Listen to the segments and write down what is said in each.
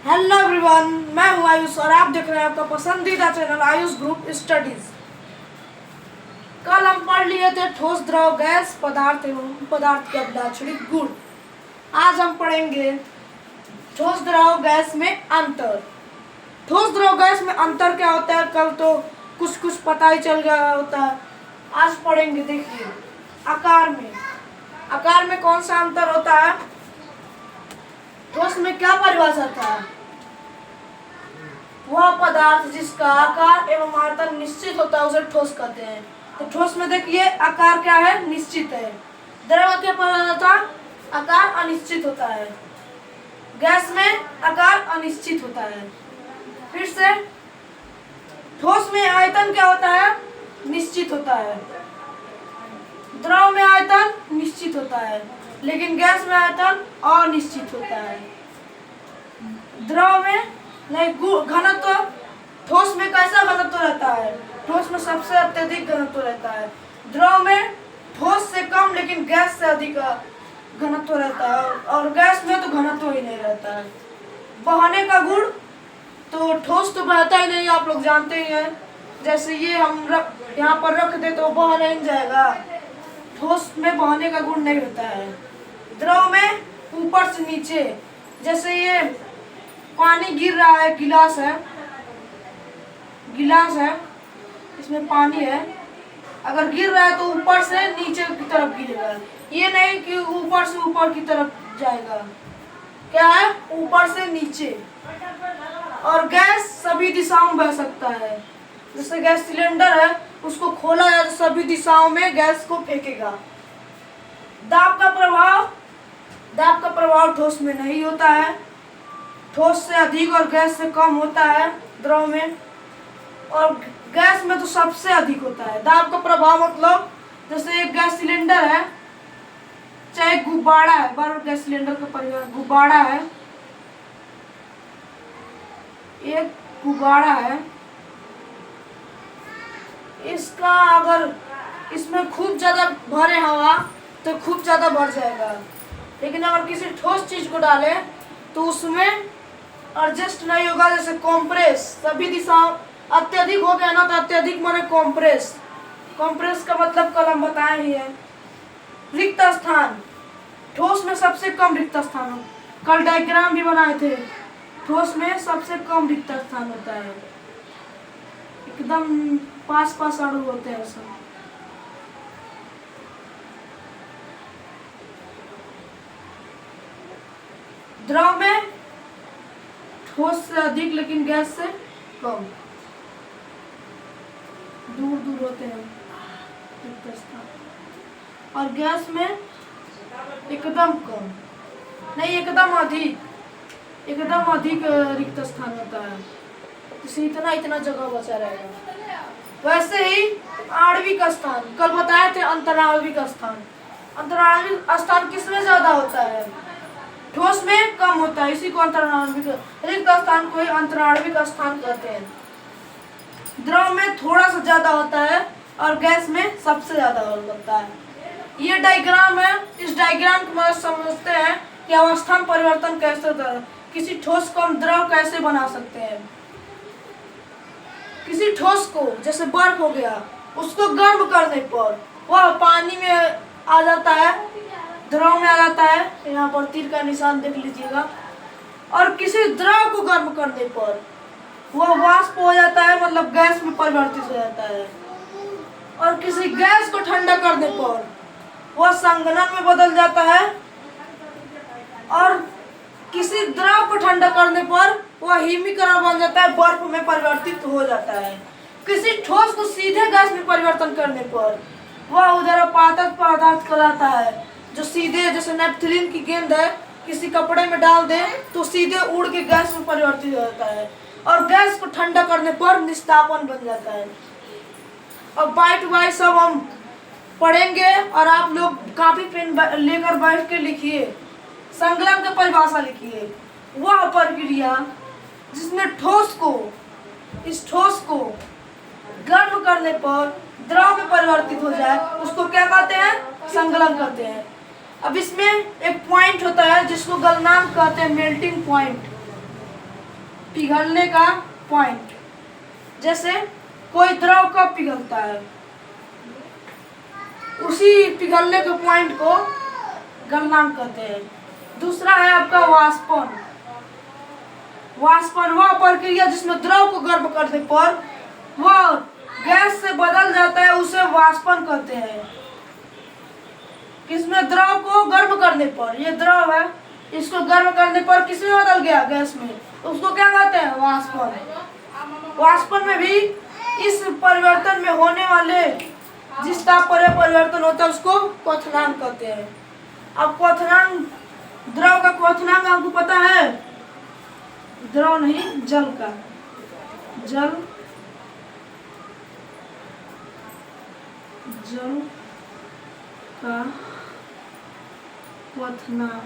Hello everyone, मैं हूं आयुष और आप देख रहे हैं आपका पसंदीदा चैनल आयुष ग्रुप स्टडीज। कल हम पढ़ लिए थे ठोस, द्रव, गैस, पदार्थ एवं पदार्थ के अभिलाक्षणिक गुण। आज हम पढ़ेंगे ठोस, द्रव, गैस में अंतर। ठोस, द्रव, गैस में अंतर क्या होता है कल तो कुछ कुछ पता ही चल गया होता है। आज पढ़ेंगे, देखिए आकार में कौन सा अंतर होता है। ठोस में क्या परिभाषा था? वह पदार्थ जिसका आकार एवं आयतन निश्चित होता है उसे ठोस कहते हैं। तो ठोस में देखिए आकार क्या है, निश्चित है। द्रव क्या परिभाषा था? आकार अनिश्चित होता है। गैस में आकार अनिश्चित होता है। फिर से ठोस में आयतन क्या होता है? निश्चित होता है। द्रव में आयतन निश्चित होता है, लेकिन गैस में आयतन अनिश्चित होता है। द्रव में नहीं, घनत्व ठोस में कैसा घनत्व रहता है? ठोस में सबसे अत्यधिक घनत्व रहता है। द्रव में ठोस से कम लेकिन गैस से अधिक घनत्व रहता है, और गैस में तो घनत्व ही नहीं रहता है। बहने का गुण तो ठोस तो बहता ही नहीं, आप लोग जानते ही हैं। जैसे ये हम यहाँ पर रख दे तो बह नहीं जाएगा। ठोस में बहने का गुण नहीं होता है। द्रव में ऊपर से नीचे, जैसे ये पानी गिर रहा है, गिलास है, इसमें पानी है। अगर गिर रहा है तो ऊपर से नीचे की तरफ गिरेगा, ये नहीं कि ऊपर से ऊपर की तरफ जाएगा। क्या है? ऊपर से नीचे। और गैस सभी दिशाओं में बह सकता है। जैसे गैस सिलेंडर है, उसको खोला जाए तो सभी दिशाओं में गैस को फेंकेगा। दाब का प्रभाव ठोस में नहीं होता है। ठोस से अधिक और गैस से कम होता है द्रव में, और गैस में तो सबसे अधिक होता है। दाब का प्रभाव मतलब जैसे एक गैस सिलेंडर है, चाहे गुब्बारा है, बार गैस सिलेंडर का परिवार गुब्बारा है, एक गुब्बारा है। इसका अगर इसमें खूब ज्यादा भरे हवा तो खूब ज्यादा भर जाएगा, लेकिन अगर किसी ठोस चीज को डाले तो उसमें एडजस्ट नहीं होगा। जैसे कॉम्प्रेस, सभी दिशाओं अत्यधिक हो गया ना, तो अत्यधिक माने कॉम्प्रेस का मतलब कल हम बताए ही है। रिक्त स्थान, ठोस में सबसे कम रिक्त स्थान हो, कल डायग्राम भी बनाए थे। ठोस में सबसे कम रिक्त स्थान होता है, एकदम पास अणु होते हैं सब। द्रव में ठोस से अधिक लेकिन गैस से कम, दूर होते हैं रिक्त स्थान। और गैस में एकदम कम नहीं, एकदम अधिक रिक्त स्थान होता है। इसे इतना जगह बचा रहेगा। वैसे ही आणविक स्थान, कल बताए थे अंतराणविक स्थान। अंतराणविक स्थान किसमें ज्यादा होता है? ठोस में कम होता है, इसी को अंतराणविक, रिक्त स्थान को ही अंतराणविक स्थान कहते हैं। द्रव में थोड़ा सा ज्यादा होता है और गैस में सबसे ज्यादा होता है। ये डायग्राम है, इस डायग्राम को मदद समझते हैं कि अवस्था में परिवर्तन कैसे होता है, किसी ठोस को हम द्रव कैसे बना सकते हैं। किसी ठोस को, जैसे बर्फ हो गया, उसको गर्म करने पर वह पानी में आ जाता है, द्रव में आ जाता है। यहाँ पर तीर का निशान देख लीजिएगा। और किसी द्रव को गर्म करने पर वह वाष्प हो जाता है, मतलब गैस में परिवर्तित हो जाता है। और किसी गैस को ठंडा करने पर वह संघनन में बदल जाता है। और किसी द्रव को ठंडा करने पर वह हिमीकरण बन जाता है, बर्फ में परिवर्तित हो जाता है। किसी ठोस को सीधे गैस में परिवर्तन करने पर वह उदरपातक पदार्थ कहलाता है, जो सीधे, जैसे नेपथलीन की गेंद है, किसी कपड़े में डाल दे तो सीधे उड़ के गैस में परिवर्तित हो जाता है। और गैस को ठंडा करने पर निस्तापन बन जाता है। अब बाइट वाइट सब हम पढ़ेंगे, और आप लोग कापी पेन लेकर बैठ के लिखिए। संकलन का परिभाषा लिखिए। वह प्रक्रिया जिसमें इस ठोस को गर्म करने पर द्रव में परिवर्तित हो जाए, उसको क्या कहते हैं? संकलन कहते हैं। अब इसमें एक पॉइंट होता है जिसको गलनांक कहते हैं, मेल्टिंग पॉइंट। पिघलने का पॉइंट। जैसे कोई द्रव कब पिघलता है, उसी पिघलने के पॉइंट को गलनांक कहते हैं। दूसरा है आपका वाष्पन। वाष्पन वह प्रक्रिया जिसमें द्रव को गर्म करने पर वह गैस से बदल जाता है, उसे वाष्पन कहते हैं। किसमें द्रव को गर्म करने पर, ये द्रव है, इसको गर्म करने पर किसमें बदल गया, गैस में, उसको क्या कहते हैं, वाष्पन। वाष्पन में भी इस परिवर्तन में होने वाले जिस ताप पर परिवर्तन होता है उसको क्वथनांक कहते हैं। अब क्वथनांक, द्रव का क्वथनांक आपको पता है, द्रव नहीं जल का, जल का क्वथनांक।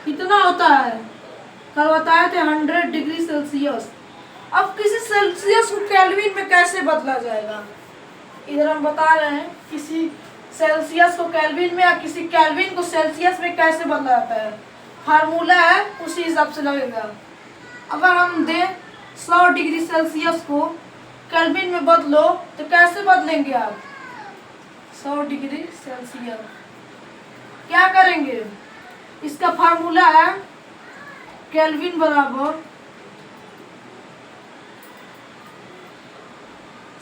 कितना होता है, कल बताए थे 100 डिग्री सेल्सियस। अब किसी सेल्सियस को केल्विन में कैसे बदला जाएगा, इधर हम बता रहे हैं किसी सेल्सियस को केल्विन में या किसी केल्विन को सेल्सियस में कैसे बदला जाता है। फार्मूला है, उसी हिसाब से लगेगा। अगर हम दें 100 डिग्री सेल्सियस को केल्विन में बदलो तो कैसे बदलेंगे आप, 100 डिग्री सेल्सियस क्या करेंगे, इसका फार्मूला है केल्विन बराबर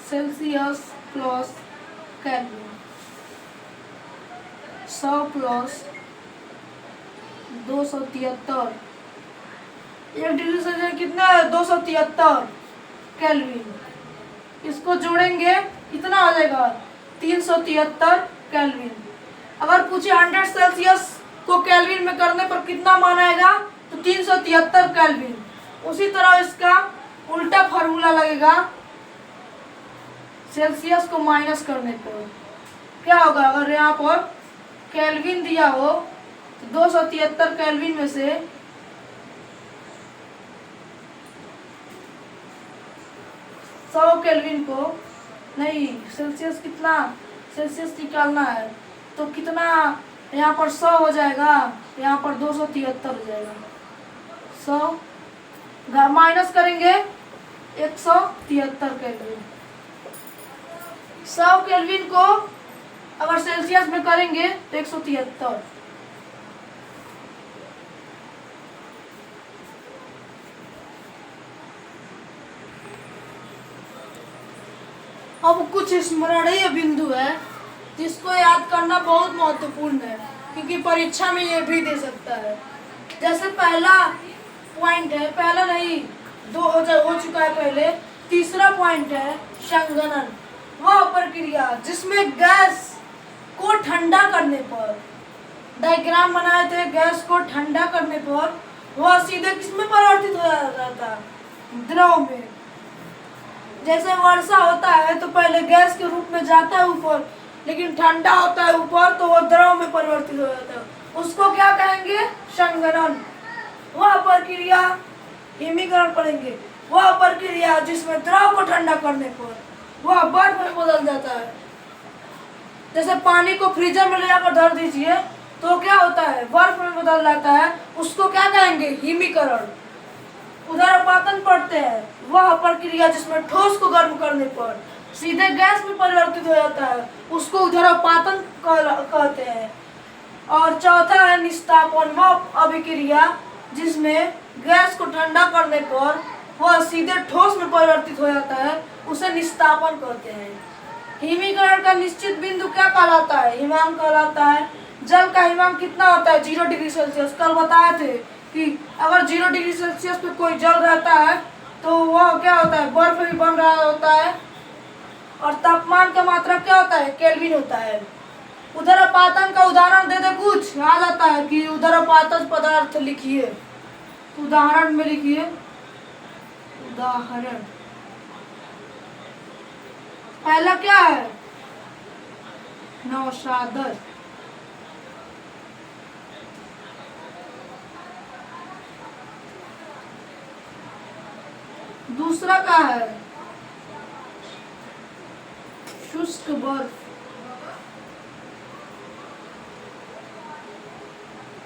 Celsius plus kelvin. 100 plus 273, 1 degree Celsius कितना है, 273 केल्विन। इसको जोड़ेंगे कितना आ जाएगा, 373 केल्विन। अगर पूछे 100 सेल्सियस को केल्विन में करने पर कितना मान आएगा, तो 373 केल्विन। उसी तरह इसका उल्टा फार्मूला लगेगा, सेल्सियस को माइनस करने पर क्या होगा, अगर यहाँ पर केल्विन दिया हो तो 273 केल्विन में से 100 केल्विन को, नहीं सेल्सियस कितना, सेल्सियस निकालना है तो कितना, यहाँ पर 100 हो जाएगा, यहाँ पर 273 हो जाएगा। 100 माइनस करेंगे 173 केल्विन। 100 केल्विन को अगर सेल्सियस में करेंगे तो 173। अब कुछ स्मरणीय बिंदु है जिसको याद करना बहुत महत्वपूर्ण है, क्योंकि परीक्षा में ये भी दे सकता है। जैसे पहला पॉइंट है, पहला नहीं, दो हो चुका है पहले। तीसरा पॉइंट है संघनन, वह प्रक्रिया जिसमें गैस को ठंडा करने पर, डायग्राम बनाए थे, गैस को ठंडा करने पर वह सीधे किसमें परिवर्तित हो जाता है, द्रव में। जैसे वर्षा होता है तो पहले गैस के रूप में जाता है ऊपर, लेकिन ठंडा होता है ऊपर तो वह द्रव में परिवर्तित हो जाता है, उसको क्या कहेंगे, संघनन। वह प्रक्रिया, हिमीकरण पढ़ेंगे, वह प्रक्रिया जिसमें द्रव को ठंडा करने पर वह बर्फ में बदल जाता है। जैसे पानी को फ्रीजर में ले जाकर धर दीजिए तो क्या होता है, बर्फ में बदल जाता है, उसको क्या कहेंगे, हिमीकरण। उदरपातन पढ़ते हैं, वह प्रक्रिया जिसमें ठोस को गर्म करने पर सीधे गैस में परिवर्तित हो जाता है, उसको उदरपातन कहते हैं। और चौथा है निस्तापन, वह अभिक्रिया जिसमें गैस को ठंडा करने पर वह सीधे ठोस में परिवर्तित हो जाता है, उसे निस्तापन कहते हैं। हिमीकरण का निश्चित बिंदु क्या कहलाता है, हिमांक कहलाता है। जल का हिमांक कितना होता है, 0 डिग्री सेल्सियस। कल बताए थे कि अगर 0 डिग्री सेल्सियस पे कोई जल रहता है तो वह क्या होता है, बर्फ भी बन रहा होता है। और तापमान का मात्रा क्या होता है, केल्विन होता है। उदरपातन का उदाहरण दे दे कुछ, याद आता है कि उदरपातज पदार्थ लिखिए, उदाहरण में लिखिए, उदाहरण। पहला क्या है, नौशादर। दूसरा क्या है, शुष्क बर्फ।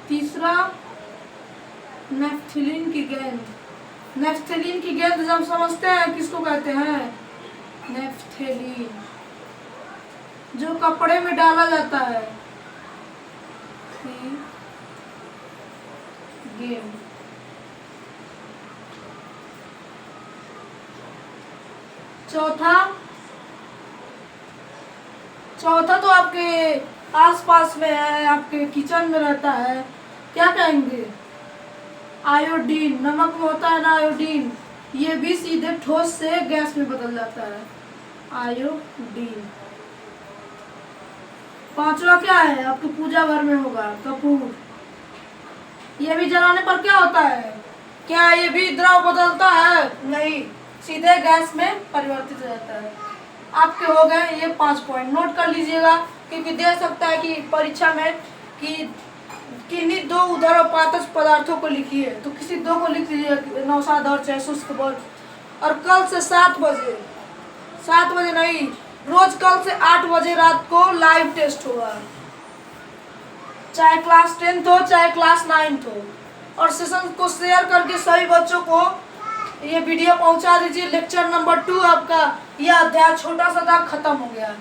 तीसरा नेफ्थलीन की गेंद। नेफ्थलीन की गेंद जब समझते हैं किसको कहते हैं? नेफ्थलीन, जो कपड़े में डाला जाता है। गेंद। चौथा तो आपके आसपास में है, आपके किचन में रहता है, क्या कहेंगे? आयोडीन। नमक में होता है ना आयोडीन, ये भी सीधे ठोस से गैस में बदल जाता है, आयोडीन। पांचवा क्या है? आपके पूजा घर में होगा, कपूर। ये भी जलाने पर क्या होता है? क्या ये भी द्रव बदलता है? नहीं, सीधे गैस में परिवर्तित हो जाता है। आपके हो गए ये 5 पॉइंट, नोट कर लीजिएगा, क्योंकि दे सकता है कि परीक्षा में कि किन्हीं दो उदरोपातज पदार्थों को लिखिए, तो किसी दो को लिख लीजिए, नौशाद और चाहे शुष्क बर्फ। और कल से 7 बजे नहीं, रोज कल से 8 बजे रात को लाइव टेस्ट होगा, चाहे क्लास 10th हो चाहे क्लास 9th हो। और सेशन को शेयर करके सभी बच्चों को ये वीडियो पहुंचा दीजिए। लेक्चर नंबर 2 आपका यह अध्याय छोटा सा था, खत्म हो गया।